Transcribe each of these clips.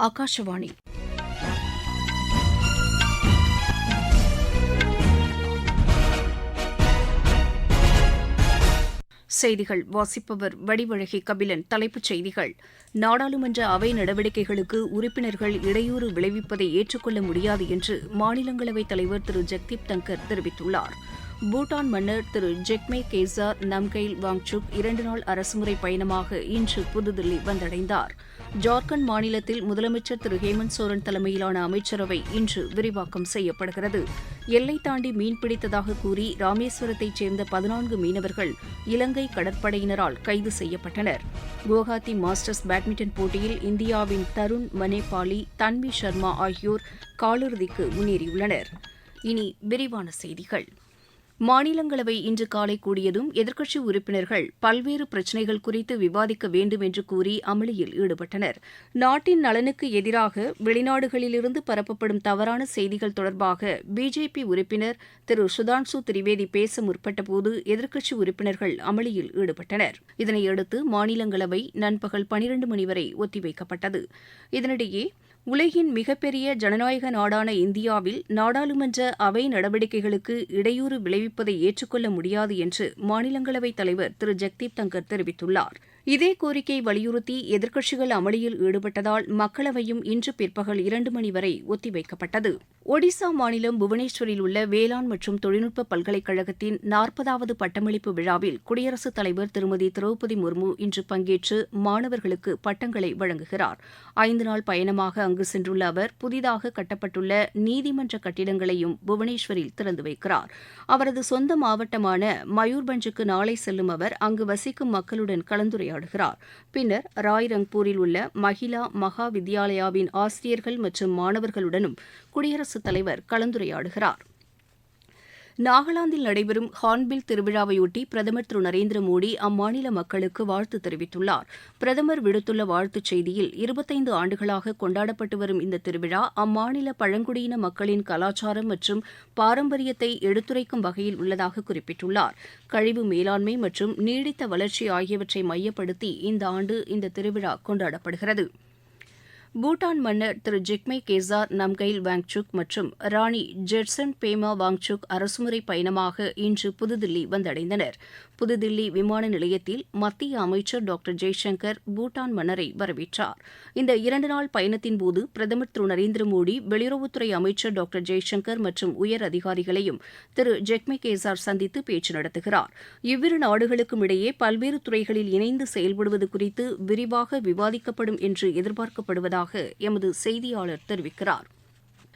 ஆகாஷவாணி. செய்திகள் வாசிப்பவர் வடிவழகி கபிலன். தலைப்புச் செய்திகள்: நாடாளுமன்ற அவை நடவடிக்கைகளுக்கு உறுப்பினர்கள் இடையூறு விளைவிப்பதை ஏற்றுக்கொள்ள முடியாது என்று மாநிலங்களவைத் தலைவர் திரு ஜெக்தீப் தங்கர் தெரிவித்துள்ளார். பூட்டான் மன்னர் திரு ஜெக்மே கேசார் நம்கைல் வாங்சுக் 2 நாள் அரசுமுறை பயணமாக இன்று புதுதில்லி வந்தடைந்தார். ஜார்க்கண்ட் மாநிலத்தில் முதலமைச்சர் திரு ஹேமந்த் சோரன் தலைமையிலான அமைச்சரவை இன்று விரிவாக்கம் செய்யப்படுகிறது. எல்லை தாண்டி மீன்பிடித்ததாக கூறி ராமேஸ்வரத்தைச் சேர்ந்த 14 மீனவர்கள் இலங்கை கடற்படையினரால் கைது செய்யப்பட்டனர். குவஹாத்தி மாஸ்டர்ஸ் பேட்மிண்டன் போட்டியில் இந்தியாவின் தருண் மனேபாலி, தன்வி சர்மா ஆகியோர் காலிறுதிக்கு முன்னேறியுள்ளனர். இனி விரிவான செய்திகள். மாநிலங்களவை இன்று காலை கூடியதும் எதிர்க்கட்சி உறுப்பினர்கள் பல்வேறு பிரச்சினைகள் குறித்து விவாதிக்க வேண்டும் என்று கூறி அமளியில் ஈடுபட்டனர். நாட்டின் நலனுக்கு எதிராக வெளிநாடுகளிலிருந்து பரப்பப்படும் தவறான செய்திகள் தொடர்பாக பிஜேபி உறுப்பினர் திரு சுதான்சு திரிவேதி பேச முற்பட்டபோது எதிர்க்கட்சி உறுப்பினர்கள் அமளியில் ஈடுபட்டனர். இதனையடுத்து மாநிலங்களவை நண்பகல் 12 மணி வரை ஒத்திவைக்கப்பட்டது. இதனிடையே உலகின் மிகப்பெரிய ஜனநாயக நாடான இந்தியாவில் நாடாளுமன்ற அவை நடவடிக்கைகளுக்கு இடையூறு விளைவிப்பதை ஏற்றுக்கொள்ள முடியாது என்று மாநிலங்களவைத் தலைவர் திரு ஜெக்தீப் தங்கர் தெரிவித்துள்ளார். இதே கோரிக்கையை வலியுறுத்தி எதிர்க்கட்சிகள் அமளியில் ஈடுபட்டதால் மக்களவையும் இன்று பிற்பகல் 2 மணி வரை ஒத்திவைக்கப்பட்டது. ஒடிசா மாநிலம் புவனேஸ்வரில் உள்ள வேளாண் மற்றும் தொழில்நுட்ப பல்கலைக்கழகத்தின் 40வது பட்டமளிப்பு விழாவில் குடியரசுத் தலைவர் திருமதி திரௌபதி முர்மு இன்று பங்கேற்று மாணவர்களுக்கு பட்டங்களை வழங்குகிறார். 5 நாள் பயணமாக அங்கு சென்றுள்ள அவர் புதிதாக கட்டப்பட்டுள்ள நீதிமன்ற கட்டிடங்களையும் புவனேஸ்வரில் திறந்து வைக்கிறார். அவரது சொந்த மாவட்டமான மயூர்பஞ்சுக்கு நாளை செல்லும் அவர் அங்கு வசிக்கும் மக்களுடன் கலந்துரையாடுகிறார். பின்னர் ராய்ரங்பூரில் உள்ள மகிளா மகா வித்யாலயாவின் ஆசிரியர்கள் மற்றும் மாணவர்களுடனும் குடியரசுத் தலைவர் கலந்துரையாடுகிறார். நாகாலாந்தில் நடைபெறும் ஹார்ன்பில் திருவிழாவையொட்டி பிரதமர் திரு நரேந்திர மோடி அம்மாநில மக்களுக்கு வாழ்த்து தெரிவித்துள்ளார். பிரதமர் விடுத்துள்ள வாழ்த்துச் செய்தியில் 25 ஆண்டுகளாக கொண்டாடப்பட்டு வரும் இந்த திருவிழா அம்மாநில பழங்குடியின மக்களின் கலாச்சாரம் மற்றும் பாரம்பரியத்தை எடுத்துரைக்கும் வகையில் உள்ளதாக குறிப்பிட்டுள்ளார். கழிவு மேலாண்மை மற்றும் நீடித்த வளர்ச்சி ஆகியவற்றை மையப்படுத்தி இந்த ஆண்டு இந்த திருவிழா கொண்டாடப்படுகிறது. பூட்டான் மன்னர் திரு ஜெக்மே கேசார் நம்கைல் வாங்சுக் மற்றும் ராணி ஜெர்சன் பேமா வாங்சுக் அரசுமுறை பயணமாக இன்று புதுதில்லி வந்தடைந்தனர். புதுதில்லி விமான நிலையத்தில் மத்திய அமைச்சர் டாக்டர் ஜெய்சங்கர் பூட்டான் மன்னரை வரவேற்றார். இந்த 2 நாள் பயணத்தின்போது பிரதமர் திரு நரேந்திர மோடி வெளியுறவுத்துறை அமைச்சர் டாக்டர் ஜெய்சங்கர் மற்றும் உயர் அதிகாரிகளையும் திரு ஜெக்மே கேசார் சந்தித்து பேச்சு நடத்துகிறார். இவ்விரு நாடுகளுக்கும் இடையே பல்வேறு துறைகளில் இணைந்து செயல்படுவது குறித்து விரிவாக விவாதிக்கப்படும் என்று எதிர்பார்க்கப்படுவதாக எமது செய்தியாளர் தெரிவிக்கிறார்.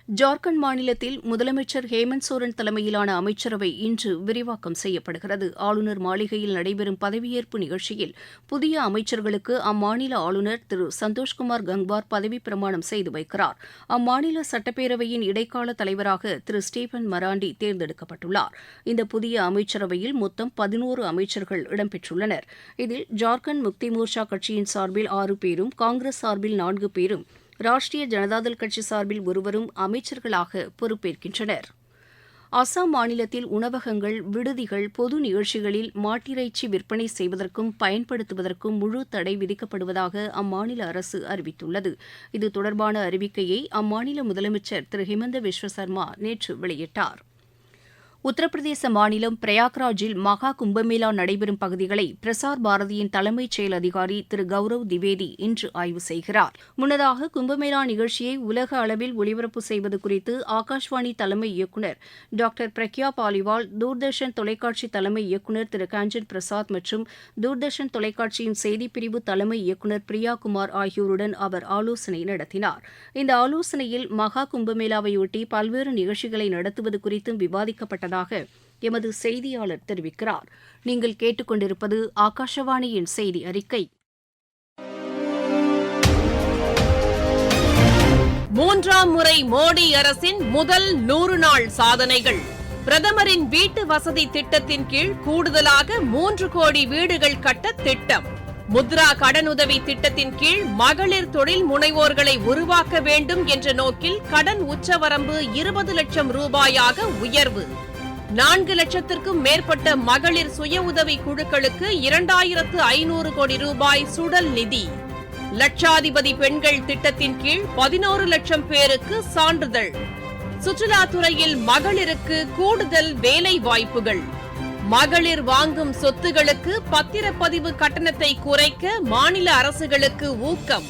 ஜார்க்கண்ட் மாநிலத்தில் முதலமைச்சர் ஹேமந்த் சோரன் தலைமையிலான அமைச்சரவை இன்று விரிவாக்கம் செய்யப்படுகிறது. ஆளுநர் மாளிகையில் நடைபெறும் பதவியேற்பு நிகழ்ச்சியில் புதிய அமைச்சர்களுக்கு அம்மாநில ஆளுநர் திரு சந்தோஷ்குமார் கங்வார் பதவிப் பிரமாணம் செய்து வைக்கிறார். அம்மாநில சட்டப்பேரவையின் இடைக்கால தலைவராக திரு ஸ்டீபன் மராண்டி தேர்ந்தெடுக்கப்பட்டுள்ளார். இந்த புதிய அமைச்சரவையில் மொத்தம் 11 அமைச்சர்கள் இடம்பெற்றுள்ளனர். இதில் ஜார்க்கண்ட் முக்தி மோர்ச்சா கட்சியின் சார்பில் 6 பேரும், காங்கிரஸ் சார்பில் 4 பேரும், ராஷ்டிரிய ஜனதாதள் கட்சி சார்பில் ஒருவரும் அமைச்சர்களாக பொறுப்பேற்கின்றனர். அசாம் மாநிலத்தில் உணவகங்கள், விடுதிகள், பொது நிகழ்ச்சிகளில் மாட்டிறைச்சி விற்பனை செய்வதற்கும் பயன்படுத்துவதற்கும் முழு தடை விதிக்கப்படுவதாக அம்மாநில அரசு அறிவித்துள்ளது. இது தொடர்பான அறிவிக்கையை அம்மாநில முதலமைச்சர் திரு ஹிமந்த விஸ்வ சர்மா நேற்று வெளியிட்டார். உத்தரப்பிரதேச மாநிலம் பிரயாக்ராஜில் மகா கும்பமேளா நடைபெறும் பகுதிகளை பிரசார் பாரதியின் தலைமைச் செயல் அதிகாரி திரு கௌரவ் திவேதி இன்று ஆய்வு செய்கிறார். முன்னதாக கும்பமேளா நிகழ்ச்சியை உலக அளவில் ஒளிபரப்பு செய்வது குறித்து ஆகாஷ்வாணி தலைமை இயக்குநர் டாக்டர் பிரக்யா பாலிவால், தூர்தர்ஷன் தொலைக்காட்சி தலைமை இயக்குநர் திரு காஞ்சன் பிரசாத் மற்றும் தூர்தர்ஷன் தொலைக்காட்சியின் செய்திப்பிரிவு தலைமை இயக்குநர் பிரியா குமார் ஆகியோருடன் அவர் ஆலோசனை நடத்தினார். இந்த ஆலோசனையில் மகா கும்பமேளாவையொட்டி பல்வேறு நிகழ்ச்சிகளை நடத்துவது குறித்தும் விவாதிக்கப்பட்டது எமது செய்தியாளர் தெரிவிக்கிறார். நீங்கள் கேட்டுக்கொண்டிருப்பது ஆகாஷவாணியின் செய்தி அறிக்கை. 3ஆம் முறை மோடி அரசின் முதல் 100 நாள் சாதனைகள். பிரதமரின் வீட்டு வசதி திட்டத்தின் கீழ் கூடுதலாக 3 கோடி வீடுகள் கட்ட திட்டம். முத்ரா கடனுதவி திட்டத்தின் கீழ் மகளிர் தொழில் முனைவோர்களை உருவாக்க வேண்டும் என்ற நோக்கில் கடன் உச்சவரம்பு 20 லட்சம் ரூபாயாக உயர்வு. 4 லட்சத்திற்கும் மேற்பட்ட மகளிர் சுய உதவி குழுக்களுக்கு 2500 கோடி ரூபாய் சுடல் நிதி. லட்சாதிபதி பெண்கள் திட்டத்தின் கீழ் 11 லட்சம் பேருக்கு சான்றிதழ். சுற்றுலாத்துறையில் மகளிருக்கு கூடுதல் வேலை வாய்ப்புகள். மகளிர் வாங்கும் சொத்துகளுக்கு பத்திரப்பதிவு கட்டணத்தை குறைக்க மாநில அரசுகளுக்கு ஊக்கம்.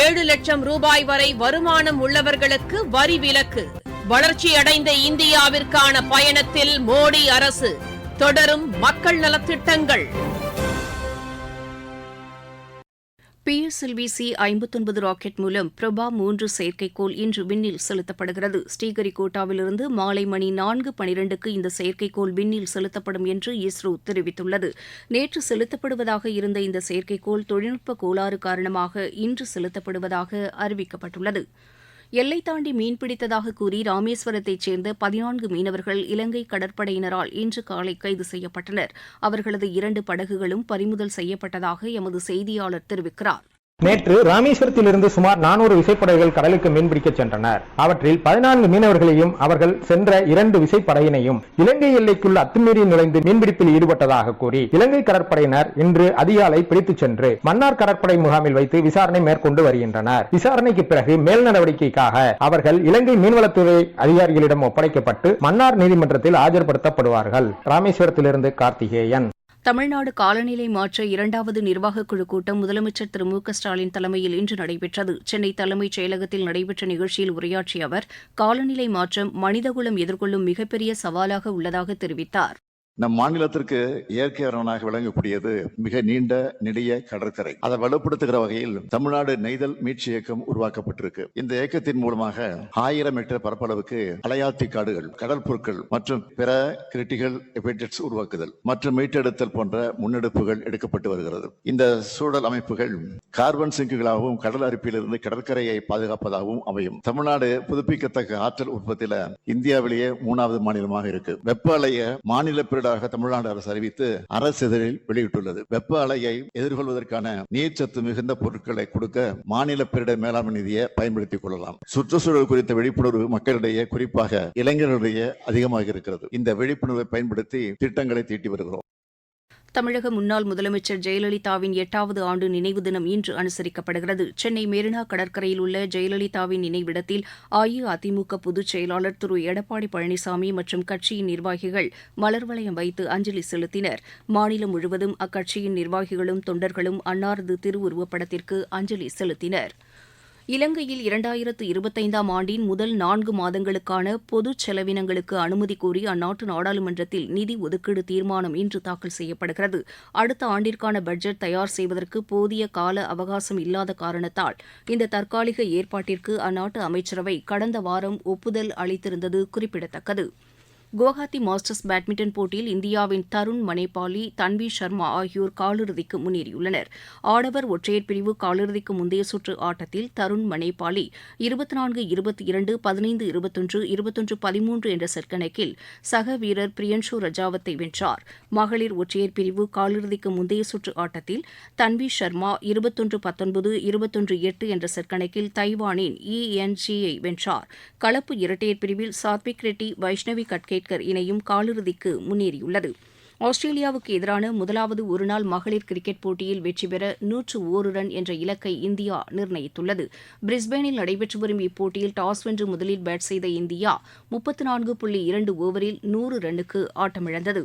7 லட்சம் ரூபாய் வரை வருமானம் உள்ளவர்களுக்கு வரி விலக்கு. வளர்ச்சியடைந்த இந்தியாவிற்கான பயணத்தில் மோடி அரசு. தொடரும் மக்கள் நலத்திட்டங்கள். PSLV C-59 ராக்கெட் மூலம் பிரபா 3 செயற்கைக்கோள் இன்று விண்ணில் செலுத்தப்படுகிறது. ஸ்ரீஹரிகோட்டாவிலிருந்து மாலை மணி 4:12க்கு இந்த செயற்கைக்கோள் விண்ணில் செலுத்தப்படும் என்று இஸ்ரோ தெரிவித்துள்ளது. நேற்று செலுத்தப்படுவதாக இருந்த இந்த செயற்கைக்கோள் தொழில்நுட்ப கோளாறு காரணமாக இன்று செலுத்தப்படுவதாக அறிவிக்கப்பட்டுள்ளது. எல்லை தாண்டி மீன்பிடித்ததாக கூறி ராமேஸ்வரத்தைச் சேர்ந்த 14 மீனவர்கள் இலங்கை கடற்படையினரால் இன்று காலை கைது செய்யப்பட்டனர். அவர்களது 2 படகுகளும் பறிமுதல் செய்யப்பட்டதாக எமது செய்தியாளர் தெரிவிக்கிறார். நேற்று ராமேஸ்வரத்திலிருந்து சுமார் 400 விசைப்படகுகள் கடலுக்கு மீன்பிடிக்க சென்றனர். அவற்றில் 14 மீனவர்களையும் அவர்கள் சென்ற 2 விசைப்படையினையும் இலங்கை எல்லைக்குள் அத்துமீறி நுழைந்து மீன்பிடிப்பில் ஈடுபட்டதாக கூறி இலங்கை கடற்படையினர் இன்று அதிகாலை பிடித்துச் சென்று மன்னார் கடற்படை முகாமில் வைத்து விசாரணை மேற்கொண்டு வருகின்றனர். விசாரணைக்கு பிறகு மேல் நடவடிக்கைக்காக அவர்கள் இலங்கை மீன்வளத்துறை அதிகாரிகளிடம் ஒப்படைக்கப்பட்டு மன்னார் நீதிமன்றத்தில் ஆஜர்படுத்தப்படுவார்கள். ராமேஸ்வரத்திலிருந்து கார்த்திகேயன். தமிழ்நாடு காலநிலை மாற்ற 2வது நிர்வாகக் குழு கூட்டம் முதலமைச்சர் திரு மு க ஸ்டாலின் தலைமையில் இன்று நடைபெற்றது. சென்னை தலைமைச் செயலகத்தில் நடைபெற்ற நிகழ்ச்சியில் உரையாற்றிய அவர் காலநிலை மாற்றம் மனிதகுலம் எதிர்கொள்ளும் மிகப்பெரிய சவாலாக உள்ளதாக தெரிவித்தார். நம் மாநிலத்திற்கு இயற்கை அரணாக விளங்கக்கூடியது மிக நீண்ட நெடிய கடற்கரை. அதை வலுப்படுத்துகிற வகையில் தமிழ்நாடு நெய்தல் மீட்சி இயக்கம் உருவாக்கப்பட்டிருக்கு. இந்த இயக்கத்தின் மூலமாக 1000 ஹெக்டேர் பரப்பளவுக்கு அலையாத்தி காடுகள், கடற்பொருட்கள் மற்றும் பிற கிரிட்டிகல் ஹெபிடேட்ஸ் உருவாக்குதல் மற்றும் மீட்டெடுத்தல் போன்ற முன்னெடுப்புகள் எடுக்கப்பட்டு வருகிறது. இந்த சூழல் அமைப்புகள் கார்பன் சிங்குகளாகவும் கடல் அரிப்பிலிருந்து கடற்கரையை பாதுகாப்பதாகவும் அமையும். தமிழ்நாடு புதுப்பிக்கத்தக்க ஆற்றல் உற்பத்தியில இந்தியாவிலேயே 3வது மாநிலமாக இருக்கு. வெப்ப அலைய மாநில தமிழ்நாடு அரசு அறிவித்து அரசிதழில் வெளியிட்டுள்ளது. வெப்ப அலையை எதிர்கொள்வதற்கான நீர்ச்சத்து மிகுந்த பொருட்களை கொடுக்க மாநில பேரிடர் மேலாண்மை நிதியை பயன்படுத்திக் கொள்ளலாம். சுற்றுச்சூழல் குறித்த விழிப்புணர்வு மக்களிடையே, குறிப்பாக இளைஞர்களிடையே அதிகமாக இருக்கிறது. இந்த விழிப்புணர்வை பயன்படுத்தி திட்டங்களை தீட்டி வருகிறோம். தமிழக முன்னாள் முதலமைச்சர் ஜெயலலிதாவின் 8வது ஆண்டு நினைவு தினம் இன்று அனுசரிக்கப்படுகிறது. சென்னை மெரினா கடற்கரையில் உள்ள ஜெயலலிதாவின் நினைவிடத்தில் அஇஅதிமுக பொதுச் செயலாளர் திரு எடப்பாடி பழனிசாமி மற்றும் கட்சியின் நிர்வாகிகள் மலர் வளையம் வைத்து அஞ்சலி செலுத்தினர். மாநிலம் முழுவதும் அக்கட்சியின் நிர்வாகிகளும் தொண்டர்களும் அன்னாரது திருவுருவப்படத்திற்கு அஞ்சலி செலுத்தினர். இலங்கையில் 2025ஆம் ஆண்டின் முதல் 4 மாதங்களுக்கான பொது செலவினங்களுக்கு அனுமதி கோரி அந்நாட்டு நாடாளுமன்றத்தில் நிதி ஒதுக்கீடு தீர்மானம் இன்று தாக்கல் செய்யப்படுகிறது. அடுத்த ஆண்டிற்கான பட்ஜெட் தயார் செய்வதற்கு போதிய கால அவகாசம் இல்லாத காரணத்தால் இந்த தற்காலிக ஏற்பாட்டிற்கு அந்நாட்டு அமைச்சரவை கடந்த வாரம் ஒப்புதல் அளித்திருந்தது குறிப்பிடத்தக்கது. குவஹாத்தி மாஸ்டர்ஸ் பேட்மிண்டன் போட்டியில் இந்தியாவின் தருண் மனேபாலி, தன்வி சர்மா ஆகியோர் காலிறுதிக்கு முன்னேறியுள்ளனர். ஆடவர் ஒற்றையர் பிரிவு காலிறுதிக்கு முந்தைய சுற்று ஆட்டத்தில் தருண் மனேபாலி 24-22, 15-21, 21-13 என்ற செட் கணக்கில் சக வீரர் பிரியன்ஷு ரஜாவத்தை வென்றார். மகளிர் ஒற்றையர் பிரிவு காலிறுதிக்கு முந்தைய சுற்று ஆட்டத்தில் தன்வி சர்மா 21-19, 21-8 என்ற செட் கணக்கில் தைவானின் ENG-ஐ வென்றார். கலப்பு இரட்டையர் பிரிவில் சாத்விக் ரெட்டி, வைஷ்ணவி கட்கேட்கர் இணையும் காலிறுதிக்கு முன்னேறியுள்ளது. ஆஸ்திரேலியாவுக்கு எதிரான முதலாவது ஒருநாள் மகளிர் கிரிக்கெட் போட்டியில் வெற்றி பெற 101 ரன் என்ற இலக்கை இந்தியா நிர்ணயித்துள்ளது. பிரிஸ்பேனில் நடைபெற்று வரும் இப்போட்டியில் டாஸ் வென்று முதலில் பேட் செய்த இந்தியா 34.2 ஓவரில் 100 ரன்னுக்கு ஆட்டமிழந்தது.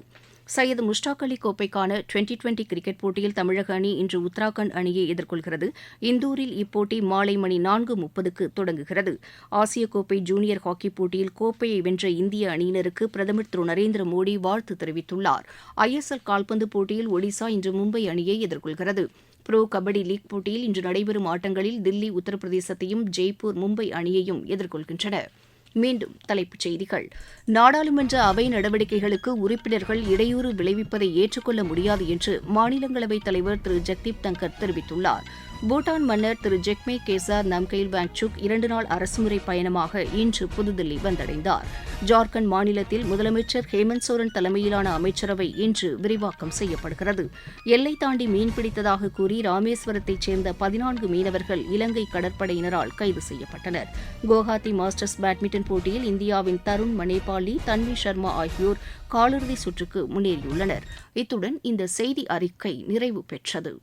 சையது முஷ்டாக் அலி கோப்பைக்கான 2020 கிரிக்கெட் போட்டியில் தமிழக அணி இன்று உத்தராகண்ட் அணியை எதிர்கொள்கிறது. இந்தூரில் இப்போட்டி மாலை மணி 4:30க்கு தொடங்குகிறது. ஆசிய கோப்பை ஜூனியர் ஹாக்கி போட்டியில் கோப்பையை வென்ற இந்திய அணியினருக்கு பிரதமர் திரு நரேந்திர மோடி வாழ்த்து தெரிவித்துள்ளார். ISL கால்பந்து போட்டியில் ஒடிசா இன்று மும்பை அணியை எதிர்கொள்கிறது. புரோ கபடி லீக் போட்டியில் இன்று நடைபெறும் ஆட்டங்களில் தில்லி உத்தரப்பிரதேசத்தையும், ஜெய்ப்பூர் மும்பை அணியையும் எதிர்கொள்கின்றன. மீண்டும் தலைப்புச் செய்திகள். நாடாளுமன்ற அவை நடவடிக்கைகளுக்கு உறுப்பினர்கள் இடையூறு விளைவிப்பதை ஏற்றுக்கொள்ள முடியாது என்று மாநிலங்களவைத் தலைவர் திரு ஜெக்தீப் தங்கர் தெரிவித்துள்ளார். பூட்டான் மன்னர் திரு ஜெக்மே கேசார் நம்கெயில் வாங்சுக் 2 நாள் அரசுமுறை பயணமாக இன்று புதுதில்லி வந்தடைந்தார். ஜார்க்கண்ட் மாநிலத்தில் முதலமைச்சர் ஹேமந்த் சோரன் தலைமையிலான அமைச்சரவை இன்று விரிவாக்கம் செய்யப்படுகிறது. எல்லை தாண்டி மீன்பிடித்ததாக கூறி ராமேஸ்வரத்தைச் சேர்ந்த 14 மீனவர்கள் இலங்கை கடற்படையினரால் கைது செய்யப்பட்டனர். குவஹாத்தி மாஸ்டர்ஸ் பேட்மிண்டன் போட்டியில் இந்தியாவின் தருண் மனேபாலி, தன்வி சர்மா ஆகியோர் காலிறுதி சுற்றுக்கு முன்னேறியுள்ளனர். இத்துடன் இந்த செய்தி அறிக்கை நிறைவு பெற்றது.